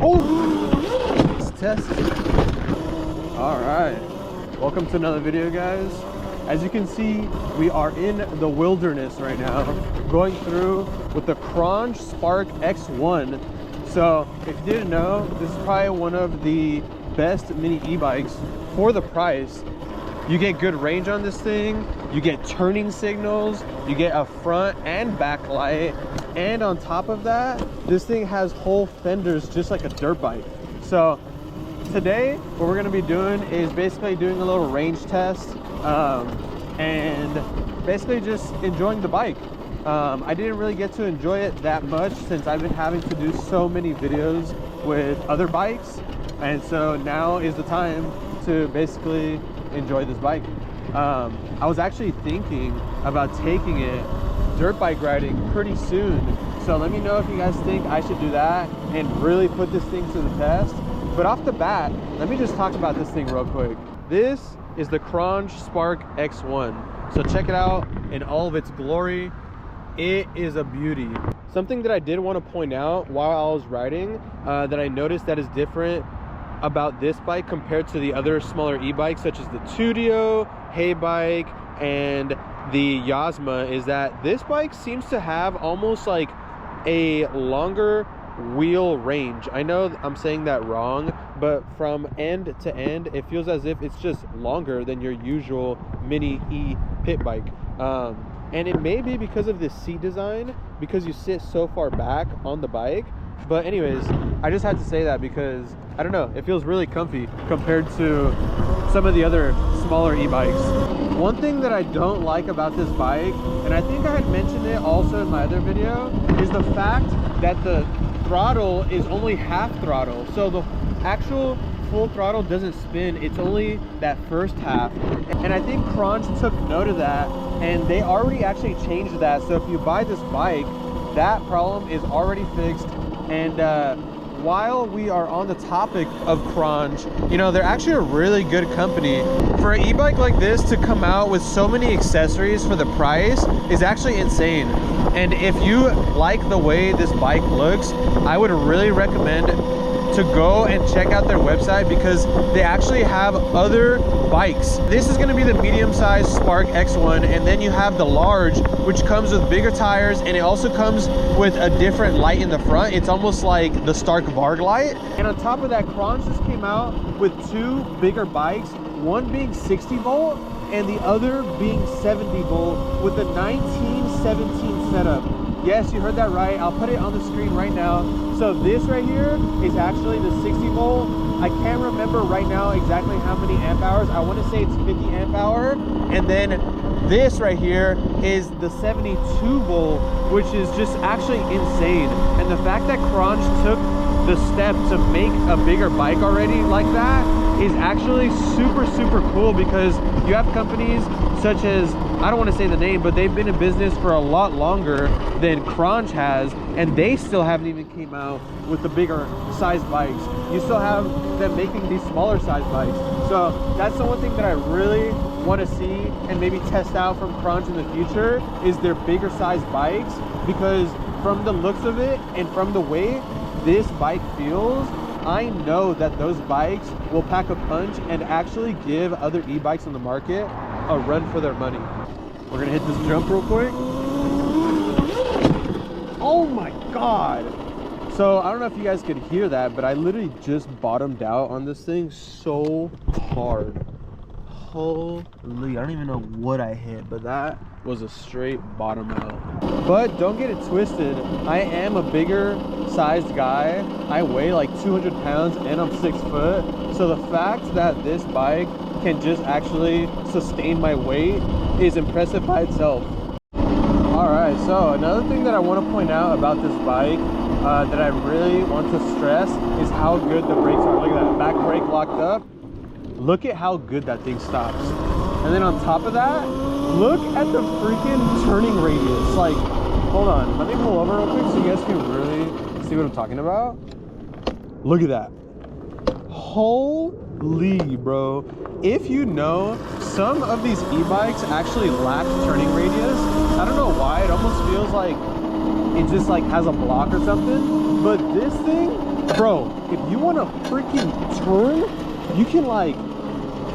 Oh! Let's test. All right. Welcome to another video, guys. As you can see, we are in the wilderness right now, going through with the Qronge Spark X1. So if you didn't know, this is probably one of the best mini e-bikes for the price. You get good range on this thing, you get turning signals, you get a front and back light, and on top of that, this thing has whole fenders just like a dirt bike. So today, what we're gonna be doing is basically doing a little range test and basically just enjoying the bike. I didn't really get to enjoy it that much since I've been having to do so many videos with other bikes, and so now is the time to basically enjoy this bike. I was actually thinking about taking it dirt bike riding pretty soon, so let me know if you guys think I should do that and really put this thing to the test. But off the bat, let me just talk about this thing real quick. This is the Qronge Spark X1, so check it out in all of its glory. It is a beauty. Something that I did want to point out while I was riding that I noticed that is different about this bike compared to the other smaller e-bikes such as the Tudio, Hey Bike, and the Yasma is that this bike seems to have almost like a longer wheel range. I know I'm saying that wrong, but from end to end it feels as if it's just longer than your usual mini e pit bike. And it may be because of this seat design, because you sit so far back on the bike. But anyways, I just had to say that because I don't know, it feels really comfy compared to some of the other smaller e-bikes. One thing that I don't like about this bike, and I think I had mentioned it also in my other video, is the fact that the throttle is only half throttle. So the actual full throttle doesn't spin, it's only that first half. And I think Qronge took note of that, and they already actually changed that. So if you buy this bike, that problem is already fixed. And while we are on the topic of Qronge, you know, they're actually a really good company. For an e-bike like this to come out with so many accessories for the price is actually insane. And if you like the way this bike looks, I would really recommend to go and check out their website because they actually have other bikes. This is going to be the medium-sized Spark X1, and then you have the large, which comes with bigger tires, and it also comes with a different light in the front. It's almost like the Stark Varg light. And on top of that, Qronge just came out with two bigger bikes, one being 60 volt and the other being 70 volt with a 1917 setup. Yes, you heard that right. I'll put it on the screen right now. So this right here is actually the 60 volt. I can't remember right now exactly how many amp hours. I want to say it's 50 amp hour. And then this right here is the 72 volt, which is just actually insane. And the fact that Qronge took the step to make a bigger bike already like that is actually super cool, because you have companies such as, I don't want to say the name, but they've been in business for a lot longer than Qronge has, and they still haven't even came out with the bigger size bikes. You still have them making these smaller size bikes. So that's the one thing that I really want to see and maybe test out from Qronge in the future is their bigger size bikes, because from the looks of it and from the way this bike feels, I know that those bikes will pack a punch and actually give other e-bikes on the market a run for their money. We're gonna hit this jump real quick. Oh my God. So I don't know if you guys could hear that, but I literally just bottomed out on this thing so hard. Holy, I don't even know what I hit, but that was a straight bottom out. But don't get it twisted, I am a bigger sized guy. I weigh like 200 pounds and I'm 6 foot. So the fact that this bike can just actually sustain my weight is impressive by itself. All right, so another thing that I want to point out about this bike that I really want to stress is how good the brakes are. Look at that, back brake locked up. Look at how good that thing stops. And then on top of that, look at the freaking turning radius. Like, hold on, let me pull over real quick so you guys can really see what I'm talking about. Look at that. Holy, bro. If you know, some of these e-bikes actually lack turning radius. I don't know why, it almost feels like it just like has a block or something. But this thing Bro, if you want to freaking turn, you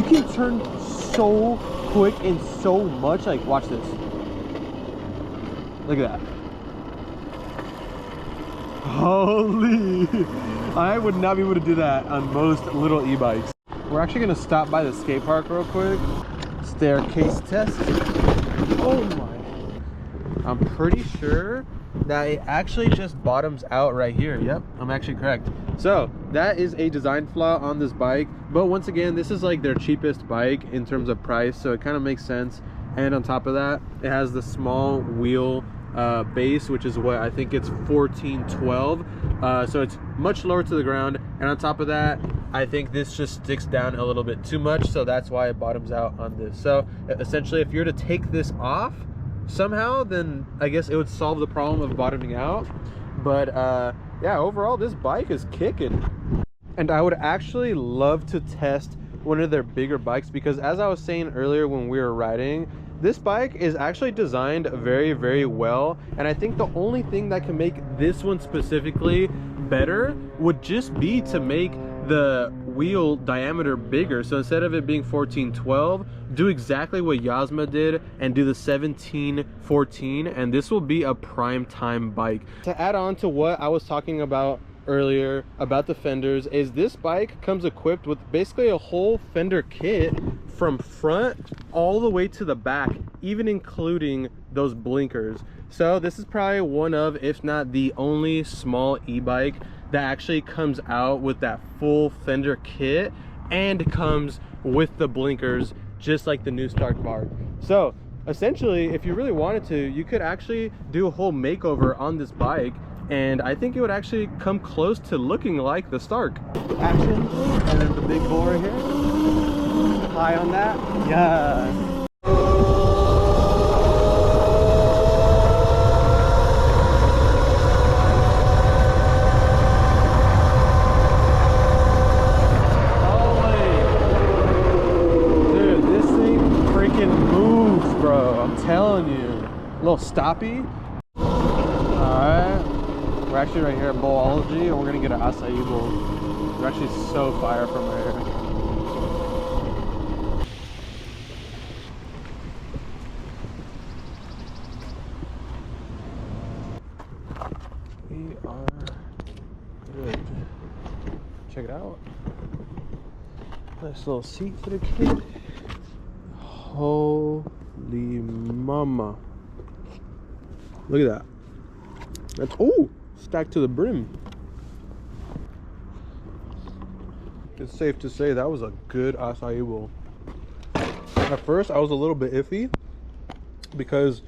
can turn so quick and so much. Like, watch this. Look at that. Holy. I would not be able to do that on most little e-bikes. We're actually going to stop by the skate park real quick. Staircase test. Oh my. I'm pretty sure that it actually just bottoms out right here. Yep, I'm actually correct. So that is a design flaw on this bike, but once again, this is like their cheapest bike in terms of price, so it kind of makes sense. And on top of that, it has the small wheel base, which is what I think it's 1412, so it's much lower to the ground. And on top of that, I think this just sticks down a little bit too much, so that's why it bottoms out on this. So essentially, if you're to take this off somehow, then I guess it would solve the problem of bottoming out. But yeah, overall this bike is kicking, and I would actually love to test one of their bigger bikes, because as I was saying earlier when we were riding, this bike is actually designed very, very well, and I think the only thing that can make this one specifically better would just be to make the wheel diameter bigger. So instead of it being 1412, do exactly what Yasma did and do the 1714, and this will be a prime time bike. To add on to what I was talking about earlier about the fenders, is this bike comes equipped with basically a whole fender kit from front all the way to the back, even including those blinkers. So this is probably one of, if not the only small e-bike that actually comes out with that full fender kit and comes with the blinkers, just like the new Stark Bar. So essentially, if you really wanted to, you could actually do a whole makeover on this bike, and I think it would actually come close to looking like the Stark. Action, and then the big bore here. High on that. Yeah. Telling you, a little stoppy. All right, we're actually right here at Bowlology, and we're gonna get an acai bowl. We're actually so fire from here. We are good. Check it out. Nice little seat for the kid. Holy mama. Look at that. That's, oh, stacked to the brim. It's safe to say that was a good acai bowl. At first I was a little bit iffy because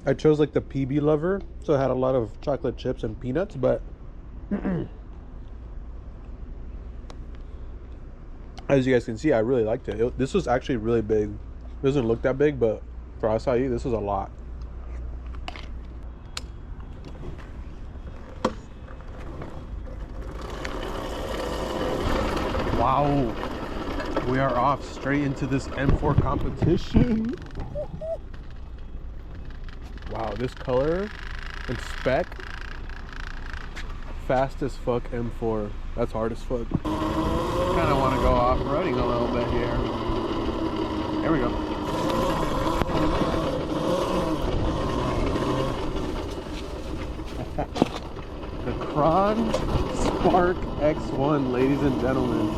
I chose like the PB lover, so it had a lot of chocolate chips and peanuts, but as you guys can see, I really liked it. This was actually really big. It doesn't look that big, but for acai, this is a lot. Wow, we are off straight into this M4 competition. Wow, this color and spec, fast as fuck M4. That's hard as fuck. Kind of want to go off-roading a little bit here. There we go. The Qronge Spark X1, ladies and gentlemen.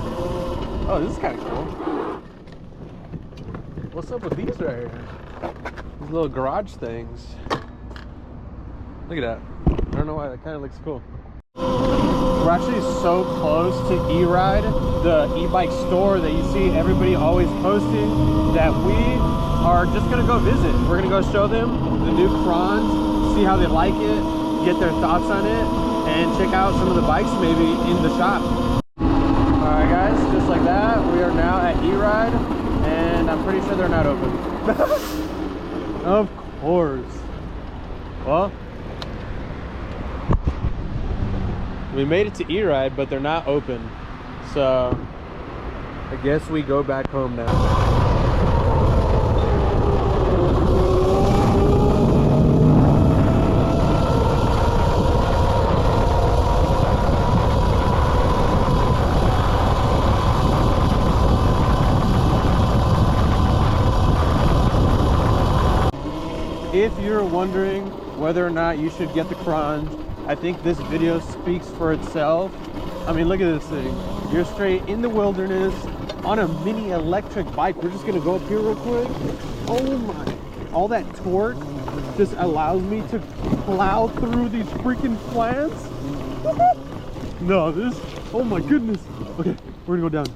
Oh, this is kind of cool. What's up with these right here? These little garage things. Look at that. I don't know why, that kind of looks cool. We're actually so close to E-Ride, the e-bike store that you see everybody always posting, that we are just gonna go visit. We're gonna go show them the new Qronge, see how they like it, get their thoughts on it, and check out some of the bikes maybe in the shop. All right guys, just like that, we are now at E-Ride, and I'm pretty sure they're not open. Of course. Well, we made it to E-Ride, but they're not open. So I guess we go back home now. if you're wondering whether or not you should get the Qronge, I think this video speaks for itself. I mean, look at this thing. You're straight in the wilderness on a mini electric bike. We're just gonna go up here real quick. Oh my, all that torque just allows me to plow through these freaking plants. No, this, oh my goodness. Okay, we're gonna go down.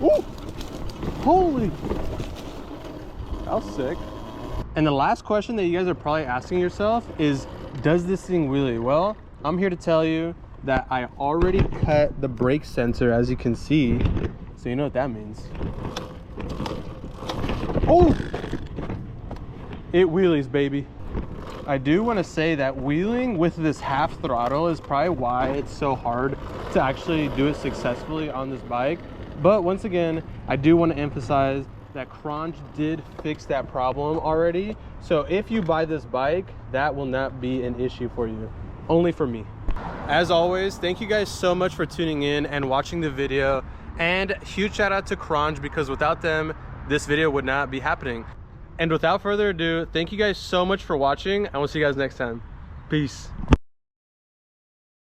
Oh, holy, that was sick. And the last question that you guys are probably asking yourself is, does this thing wheelie? Well, I'm here to tell you that I already cut the brake sensor, as you can see. So you know what that means. Oh, it wheelies, baby. I do want to say that wheeling with this half throttle is probably why it's so hard to actually do it successfully on this bike. But once again, I do want to emphasize that Qronge did fix that problem already. So if you buy this bike, that will not be an issue for you, only for me. As always, thank you guys so much for tuning in and watching the video, and huge shout out to Qronge, because without them, this video would not be happening. And without further ado, thank you guys so much for watching, and we'll see you guys next time. Peace.